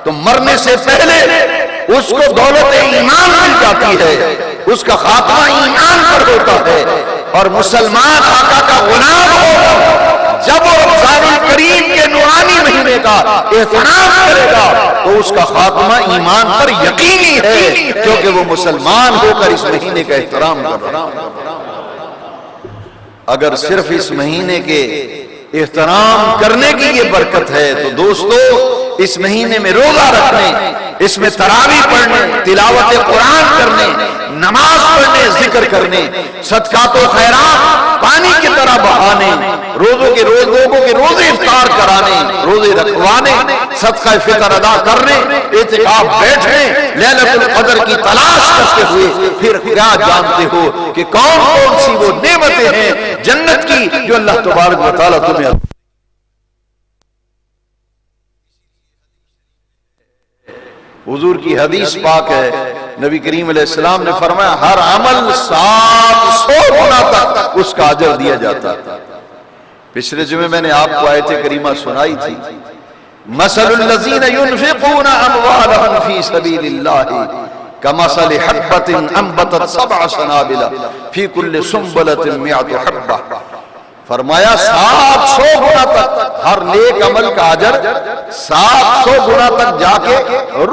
تو مرنے سے پہلے اس کو دولت ایمان مل جاتی ہے، اس کا خاتمہ ایمان پر ہوتا ہے، اور مسلمان آقا کا غلام ہوگا جب وہ رمضان الکریم کے نورانی مہینے کا احترام کرے گا تو اس کا خاتمہ ایمان پر یقینی ہے، کیونکہ وہ مسلمان ہو کر اس مہینے کا احترام کر رہا ہے۔ اگر صرف اس مہینے کے احترام کرنے کی یہ برکت ہے تو دوستو اس مہینے میں روزہ رکھنے، اس میں تراویح پڑھنے، تلاوت قرآن کرنے، نماز پڑھنے، ذکر کرنے، صدقات و خیرات پانی کی طرح بہانے، لوگوں کے روزے افطار کرانے، روزے رکھوانے، صدقہ فطر ادا کرنے، اعتکاف بیٹھنے، لیلۃ القدر کی تلاش کرتے ہوئے پھر کیا جانتے ہو کہ کون کون سی وہ نعمتیں ہیں جنت کی جو اللہ تبارک و تعالیٰ تمہیں حضور کی حدیث پاک ہے، نبی کریم علیہ السلام نے فرمایا ہر عمل 700 گنا تک اس کا اجر دیا جاتا ہے۔ پچھلے جمعے میں نے آپ کو آیت کریمہ سنائی تھی، مثل الذین ينفقون اموالهم فی سبیل اللہ کمثل حبة انبتت 7 سنابل فی کل سنبلۃ 100 حبہ۔ فرمایا 700 گنا تک ہر نیک عمل کا اجر 700 گنا تک جا کے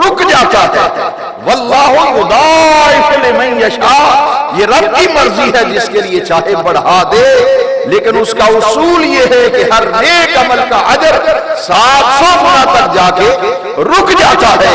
رک جاتا ہے۔ واللہ یضاعف لمن یشاء، یہ رب کی مرضی ہے جس کے لیے چاہے بڑھا دے، لیکن اس کا اصول یہ ہے کہ ہر نیک عمل کا اجر 700 گنا تک جا کے رک جاتا ہے۔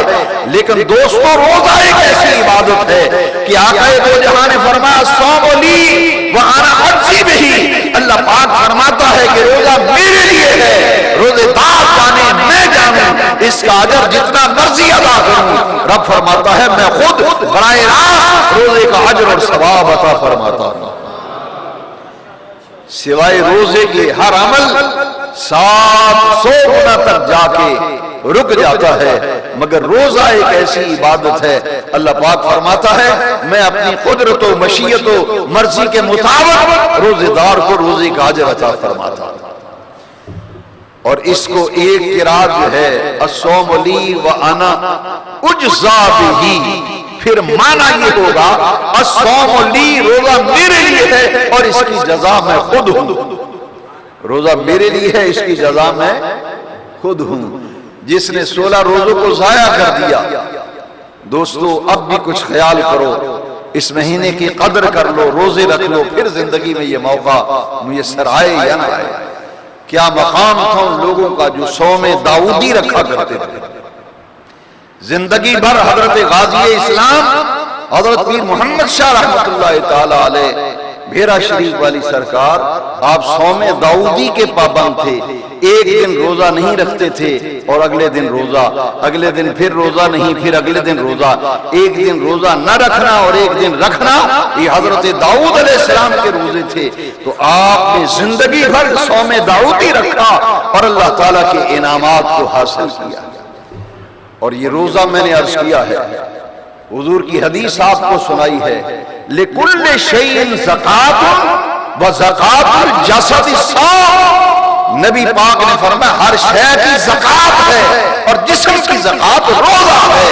لیکن دوستو روزہ ایک ایسی عبادت ہے کہ آقا دو جہاں نے فرمایا الصوم لی وانا اجزی بہ، اللہ پاک فرماتا ہے کہ روزہ میرے لیے ہے، روزے دار جانے میں جانوں، اس کا اجر جتنا مرضی ادا کروں، رب فرماتا ہے میں خود براہ راست روزے کا اجر اور ثواب عطا فرماتا ہوں۔ سوائے روزے کے ہر عمل 700 گنا تک جا کے رک جاتا ہے، مگر روزہ ایک ایسی عبادت ہے اللہ پاک فرماتا ہے میں اپنی قدرت و مشیت و مرضی کے مطابق روزے دار کو روزے کا اجر عطا فرماتا ہوں۔ اور اس کو ایک قرات جو ہے الصوم لی وانا اجزا بہ، پھر معنی یہ ہوگا الصوم لی، روزہ میرے لیے ہے اور اس کی جزا میں خود ہوں۔ روزہ میرے لیے ہے، اس کی جزا میں خود ہوں۔ جس نے 16 روزوں کو ضائع کر دیا، دوستو اب بھی کچھ خیال کرو، اس مہینے کی قدر کر لو، روزے رکھ لو، پھر زندگی میں یہ موقع میسر آئے یا نہ آئے۔ کیا مقام تھا ان لوگوں کا جو صوم داؤدی رکھا کرتے تھے۔ زندگی بھر حضرت غازی اسلام حضرت پیر محمد شاہ رحمت اللہ تعالی علیہ بھیرا شریف والی سرکار، آپ صوم داؤدی کے پابند تھے، ایک دن روزہ نہیں رکھتے تھے اور اگلے دن روزہ، اگلے دن پھر روزہ نہیں، پھر اگلے دن روزہ، ایک دن روزہ نہ رکھنا اور ایک دن رکھنا، یہ حضرت داؤد علیہ السلام کے روزے تھے۔ تو آپ نے زندگی بھر صوم داؤدی رکھا اور اللہ تعالیٰ کے انعامات کو حاصل کیا۔ اور یہ روزہ میں نے عرض کیا ہے، حضور کی حدیث آپ کو سنائی ہے، لِكُلِّ شَيْءٍ زَكَاةٌ وَزَكَاةُ الْجَسَدِ الصَّوْمُ، نبی پاک نے فرمایا ہر شے کی زکات ہے اور جسم کی زکات روزہ ہے۔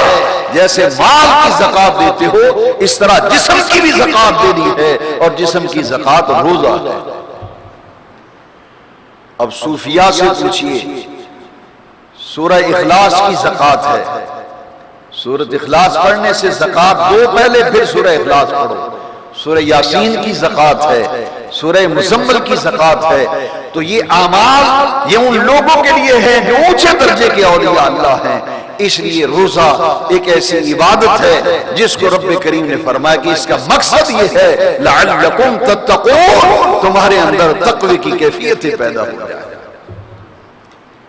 جیسے مال کی زکات دیتے ہو اس طرح جسم کی بھی زکات دینی ہے اور جسم کی زکات روزہ ہے۔ اب صوفیاء سے پوچھئے، سورہ اخلاص کی زکات ہے، سورۃ اخلاص پڑھنے سے زکات دو پہلے، پھر سورہ اخلاص پڑھو۔ سورہ یاسین کی زکات ہے، سورہ مزمل کی زکات ہے۔ تو یہ اعمال یہ ان لوگوں کے لیے ہے جو اونچے درجے کے اولیاء اللہ ہیں، اس لیے روزہ ایک ایسی عبادت ہے جس کو رب کریم نے فرمایا کہ اس کا مقصد یہ ہے لعلکم تتقون، تمہارے اندر تقوی کی کیفیت پیدا ہو جائے۔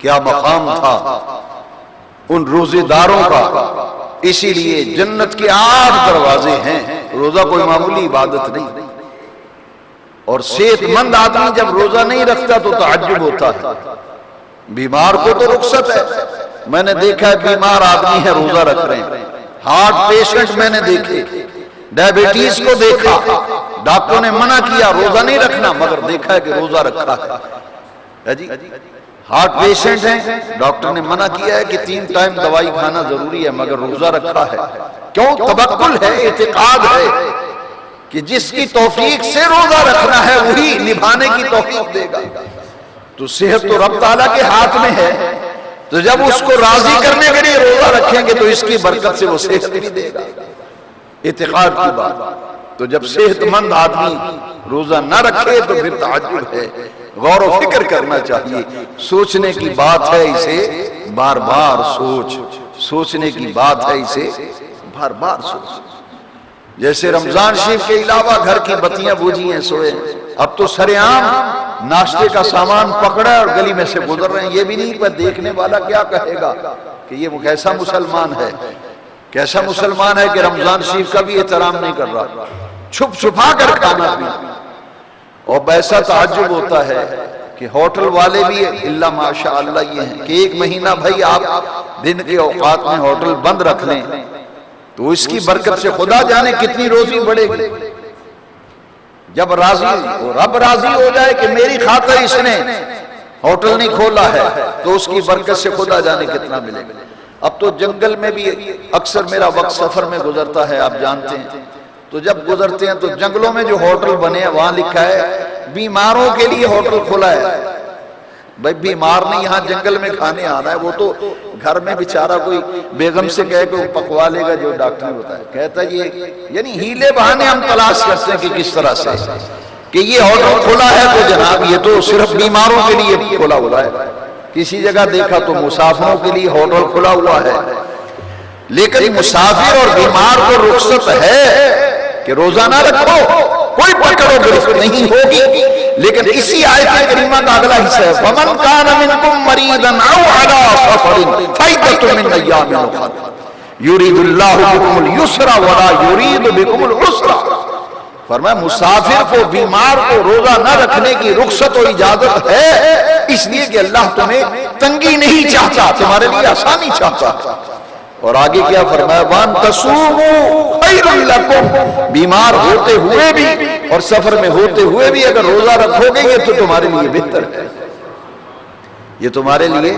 کیا مقام تھا ان روزے داروں کا، اسی لیے جنت کے 8 دروازے ہیں، روزہ کوئی معمولی عبادت نہیں۔ اور صحت مند آدمی جب روزہ نہیں رکھتا تو تعجب ہوتا ہے، بیمار کو تو رخصت ہے، میں نے دیکھا ہے بیمار آدمی ہے روزہ رکھ رہے ہیں، ہارٹ پیشنٹ میں نے دیکھے، ڈائبٹیز کو دیکھا، ڈاکٹر نے منع کیا روزہ نہیں رکھنا، مگر دیکھا ہے کہ روزہ رکھا ہے۔ جی ہارٹ پیشنٹ ہیں، ڈاکٹر نے منع کیا ہے کہ 3 ٹائم دوائی کھانا ضروری ہے، مگر روزہ رکھا ہے۔ کیوں؟ توکل ہے، اعتقاد ہے کہ جس کی توفیق سے روزہ رکھنا ہے وہی نبھانے کی توفیق دے گا۔ تو صحت تو رب تعالیٰ کے ہاتھ میں ہے، تو جب اس کو راضی کرنے کے لیے روزہ رکھیں گے تو اس کی برکت سے وہ صحت بھی دے گا۔ اعتقاد کی بات۔ تو جب صحت مند آدمی روزہ نہ رکھے تو پھر تعجب ہے، غور و فکر کرنا چاہیے، سوچنے کی بات ہے، اسے بار بار سوچنے کی بات ہے، اسے بار بار سوچ۔ جیسے رمضان شریف کے علاوہ گھر کی بتیاں بجھی ہیں، سوئے، اب تو سرعام ناشتے کا سامان پکڑا اور گلی میں سے گزر رہے ہیں، یہ بھی نہیں پر دیکھنے والا کیا کہے گا کہ یہ وہ کیسا مسلمان ہے، کیسا مسلمان ہے کہ رمضان شریف کا بھی احترام نہیں کر رہا، چھپ چھپا کر کھانا پینا۔ اور ایسا تعجب ہوتا ہے کہ ہوٹل والے بھی اللہ ماشاءاللہ یہ ہیں کہ 1 مہینہ بھائی آپ دن کے اوقات میں ہوٹل بند رکھ لیں تو اس کی برکت سے خدا جانے کتنی روزی بڑھے گی۔ جب رب راضی ہو جائے کہ میری خاطر اس نے ہوٹل نہیں کھولا ہے تو اس کی برکت سے خدا جانے کتنا ملے گا۔ اب تو جنگل میں بھی اکثر میرا وقت سفر میں گزرتا ہے، آپ جانتے ہیں، تو جب گزرتے ہیں تو جنگلوں میں جو ہوٹل بنے ہیں وہاں لکھا ہے بیماروں کے لیے ہوٹل کھلا ہے۔ بھائی بیمار نہیں یہاں جنگل میں کھانے آنا ہے، وہ تو گھر میں بیچارہ کوئی بیگم سے کہے کہ وہ پکوا لے گا جو ڈاکٹر نے بتایا، کہتا ہے یہ یعنی ہیلے بہانے ہم تلاش کرتے ہیں کہ کس طرح سے کہ یہ ہوٹل کھلا ہے تو جناب یہ تو صرف بیماروں کے لیے کھلا ہوا ہے۔ کسی جگہ دیکھا تو مسافروں کے لیے ہوٹل کھلا ہوا ہے، لیکن مسافر اور بیمار کو رخصت ہے کہ روزہ نہ رکھو، کوئی پکڑ و گرفت نہیں ہوگی۔ لیکن اسی آیت کریمہ کا اگلا حصہ ہے وَمَنْ كَانَ مِنْكُمْ مَرِيضًا أَوْ عَلَىٰ سَفَرٍ فَعِدَّةٌ مِّنْ أَيَّامٍ أُخَرَ يُرِيدُ اللَّهُ بِكُمُ الْيُسْرَ وَلَا يُرِيدُ بِكُمُ الْعُسْرَ۔ فرمایا مسافر کو، بیمار کو روزہ نہ رکھنے کی رخصت و اجازت ہے، اس لیے کہ اللہ تمہیں تنگی نہیں چاہتا، تمہارے لیے آسانی چاہتا۔ اور آگے کیا فرمایا وَأَن تَصُومُوا خَيْرٌ لَكُمْ، بیمار ہوتے ہوئے بھی اور سفر میں ہوتے ہوئے بھی اگر روزہ رکھو گے یہ تو تمہارے لیے بہتر ہے، یہ تمہارے لیے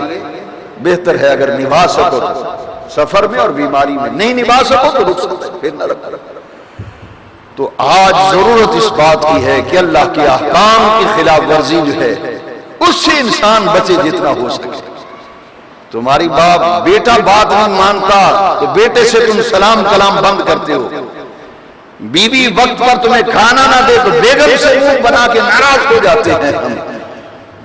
بہتر ہے اگر نبھا سکو تو، سفر میں اور بیماری میں نہیں نبھا سکو تو رخصت ہے، پھر نہ رکھو۔ تو آج ضرورت اس بات کی ہے کہ اللہ کے احکام کی خلاف ورزی جو ہے اس سے انسان بچے جتنا ہو سکے۔ تمہاری باپ بیٹا بات نہیں مانتا تو بیٹے سے تم سلام کلام بند کرتے ہو، بیوی وقت پر تمہیں کھانا نہ دے تو بیگم سے منہ بنا کے ناراض ہو جاتے ہیں ہم۔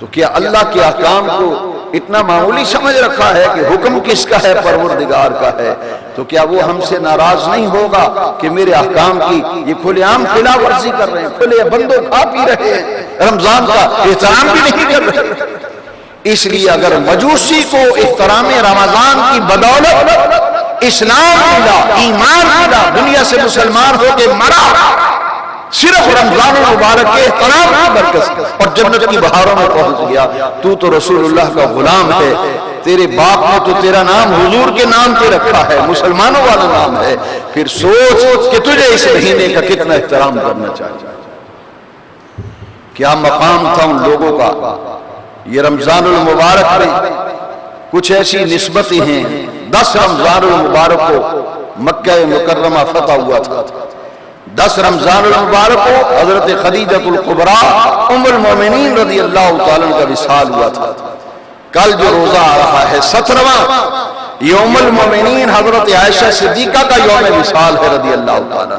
تو کیا اللہ کے احکام کو اتنا معمولی سمجھ رکھا ہے کہ حکم کس کا ہے؟ پروردگار کا ہے۔ تو کیا وہ ہم سے ناراض نہیں ہوگا کہ میرے احکام کی یہ کھلے عام خلاف ورزی کر رہے ہیں، کھلے بندوں کھا پی رہے ہیں، رمضان کا احترام بھی نہیں کر رہے؟ اس لیے اگر مجوسی کو احترام رمضان کی بدولت اسلام ملا، ایمان ملا، دنیا سے مسلمان ہو کے مرا صرف رمضان المبارک کے احترام کی برکت اور جنت کی بہاروں میں پہنچ گیا، تو رسول اللہ کا غلام ہے، تیرے باپ نے تو تیرا نام حضور کے نام پہ رکھا ہے، مسلمانوں والا نام ہے، پھر سوچ کہ تجھے اس مہینے کا کتنا احترام کرنا چاہیے۔ کیا مقام تھا ان لوگوں کا۔ یہ رمضان المبارک میں کچھ ایسی نسبتیں ہیں، 10 رمضان المبارک کو مکہ مکرمہ فتح ہوا تھا، 10 رمضان المبارک کو حضرت خدیجہ الکبریٰ ام المومنین رضی اللہ تعالیٰ کا وصال ہوا تھا۔ کل جو روزہ آ رہا ہے 17واں، یہ ام المومنین حضرت عائشہ صدیقہ کا یوم وصال ہے رضی اللہ تعالیٰ،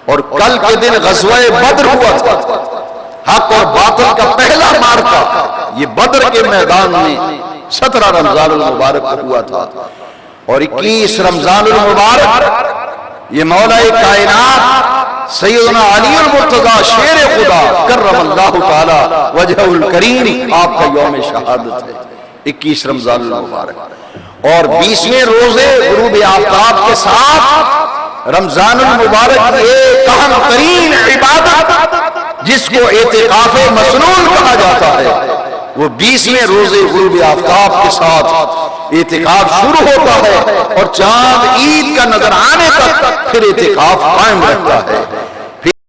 اور کل کے دن غزوہ بدر ہوا تھا، حق اور باطل کا پہلا معرکہ یہ بدر کے میدان میں 17 رمضان المبارک ہوا تھا، اور 21 رمضان المبارک یہ مولا کائنات سیدنا علی المرتضیٰ شیر خدا کرم اللہ تعالی وجہ الکریم آپ کا یوم شہادت ہے 21 رمضان المبارک، اور 20ویں روزے غروب آفتاب کے ساتھ رمضان المبارک کی ایک اہم ترین عبادت جس کو اعتکاف مسنون کہا جاتا ہے، وہ 20ویں روزے غروب آفتاب کے ساتھ اعتکاف شروع ہوتا ہے اور چاند عید کا نظر آنے تک پھر اعتکاف قائم رہتا ہے۔